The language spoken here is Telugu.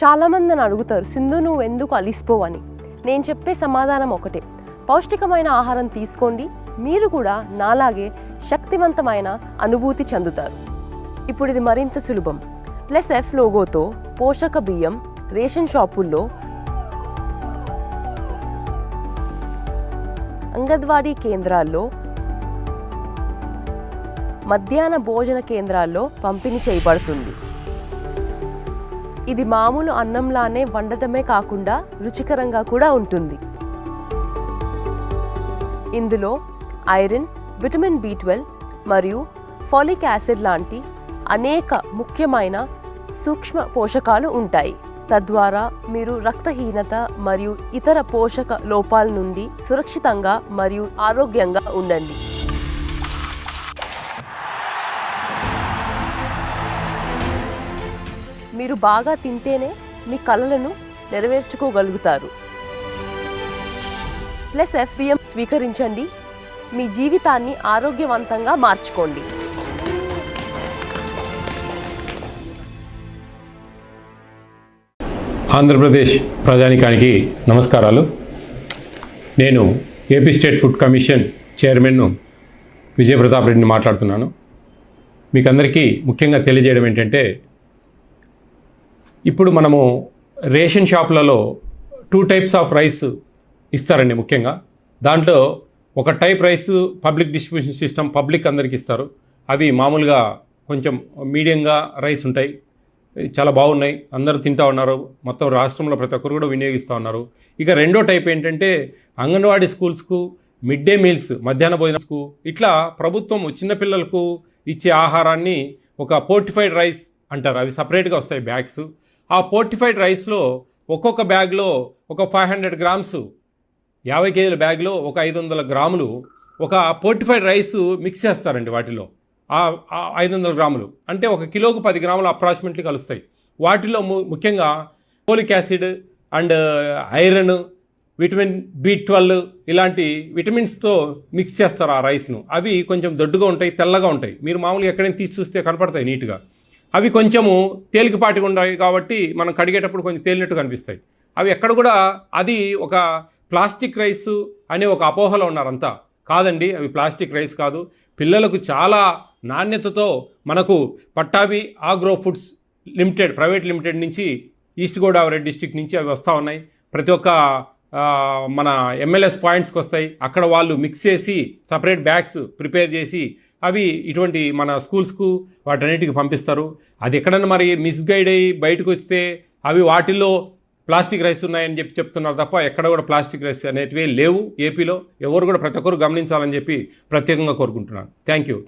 చాలామంది నన్ను అడుగుతారు, సింధు నువ్వు ఎందుకు అలిసిపోవని. నేను చెప్పే సమాధానం ఒకటే, పౌష్టికమైన ఆహారం తీసుకోండి, మీరు కూడా నాలాగే శక్తివంతమైన అనుభూతి చెందుతారు. ఇప్పుడు ఇది మరింత సులభం. +F లోగోతో పోషక బియ్యం రేషన్ షాపుల్లో, అంగన్వాడీ కేంద్రాల్లో, మధ్యాహ్న భోజన కేంద్రాల్లో పంపిణీ చేయబడుతుంది. ఇది మామూలు అన్నంలానే వండటమే కాకుండా రుచికరంగా కూడా ఉంటుంది. ఇందులో ఐరన్, విటమిన్ B12 మరియు ఫోలిక్ యాసిడ్ లాంటి అనేక ముఖ్యమైన సూక్ష్మ పోషకాలు ఉంటాయి. తద్వారా మీరు రక్తహీనత మరియు ఇతర పోషక లోపాల నుండి సురక్షితంగా మరియు ఆరోగ్యంగా ఉండండి. మీరు బాగా తింటేనే మీ కలలను నెరవేర్చుకోగలుగుతారు. +F బియ్యం స్వీకరించండి, మీ జీవితాన్ని ఆరోగ్యవంతంగా మార్చుకోండి. ఆంధ్రప్రదేశ్ ప్రజానికానికి నమస్కారాలు. నేను ఏపీ స్టేట్ ఫుడ్ కమిషన్ చైర్మన్ను విజయప్రతాప్ రెడ్డిని మాట్లాడుతున్నాను. మీకు అందరికీ ముఖ్యంగా తెలియజేయడం ఏంటంటే, ఇప్పుడు మనము రేషన్ షాపులలో 2 టైప్స్ ఆఫ్ రైస్ ఇస్తారండి. ముఖ్యంగా దాంట్లో ఒక type rice public distribution system, public అందరికి ఇస్తారు. అవి మామూలుగా కొంచెం మీడియంగా రైస్ ఉంటాయి, చాలా బాగున్నాయి, అందరూ తింటూ ఉన్నారు, మొత్తం రాష్ట్రంలో ప్రతి ఒక్కరు కూడా వినియోగిస్తూ ఉన్నారు. ఇక రెండో టైప్ ఏంటంటే అంగన్వాడీ స్కూల్స్కు, మిడ్ డే మీల్స్, మధ్యాహ్న భోజనాలకు, ఇట్లా ప్రభుత్వం చిన్నపిల్లలకు ఇచ్చే ఆహారాన్ని ఒక పోర్టిఫైడ్ రైస్ అంటారు. అవి సపరేట్గా వస్తాయి బ్యాగ్స్. ఆ పోర్టిఫైడ్ రైస్లో ఒక్కొక్క బ్యాగ్లో ఒక 500 గ్రామ్స్, 50 కేజీల బ్యాగ్లో ఒక 500 గ్రాములు ఒక పోర్టిఫైడ్ రైస్ మిక్స్ చేస్తారండి. వాటిలో 500 గ్రాములు అంటే 1 కిలోకు 10 గ్రాములు అప్రాక్సిమేట్లీ కలుస్తాయి. వాటిలో ముఖ్యంగా folic acid and iron, vitamin B12 ఇలాంటి విటమిన్స్తో మిక్స్ చేస్తారు ఆ రైస్ను. అవి కొంచెం దొడ్డుగా ఉంటాయి, తెల్లగా ఉంటాయి. మీరు మామూలుగా ఎక్కడైనా తీసి చూస్తే కనపడతాయి నీట్గా. అవి కొంచెము తేలికపాటిగా ఉంటాయి కాబట్టి మనం కడిగేటప్పుడు కొంచెం తేలినట్టు కనిపిస్తాయి. అవి ఎక్కడ కూడా అది ఒక ప్లాస్టిక్ రైస్ అనే ఒక అపోహలో ఉన్నారంతా. కాదండి, అవి ప్లాస్టిక్ రైస్ కాదు. పిల్లలకు చాలా నాణ్యతతో మనకు Pattabhi agro foods limited, private limited నుంచి, ఈస్ట్ గోదావరి డిస్టిక్ నుంచి అవి వస్తూ ఉన్నాయి. ప్రతి ఒక్క మన MLS పాయింట్స్కి వస్తాయి. అక్కడ వాళ్ళు మిక్స్ చేసి సపరేట్ బ్యాగ్స్ ప్రిపేర్ చేసి అవి ఇటువంటి మన స్కూల్స్కు వాటన్నిటికి పంపిస్తారు. అది ఎక్కడన్నా మరి మిస్గైడ్ అయ్యి బయటకు వస్తే అవి వాటిల్లో ప్లాస్టిక్ రైస్ ఉన్నాయని చెప్తున్నారు తప్ప ఎక్కడ కూడా ప్లాస్టిక్ రైస్ అనేటివి లేవు ఏపీలో. ఎవరు కూడా ప్రతి ఒక్కరు గమనించాలని చెప్పి ప్రత్యేకంగా కోరుకుంటున్నాను. Thank you.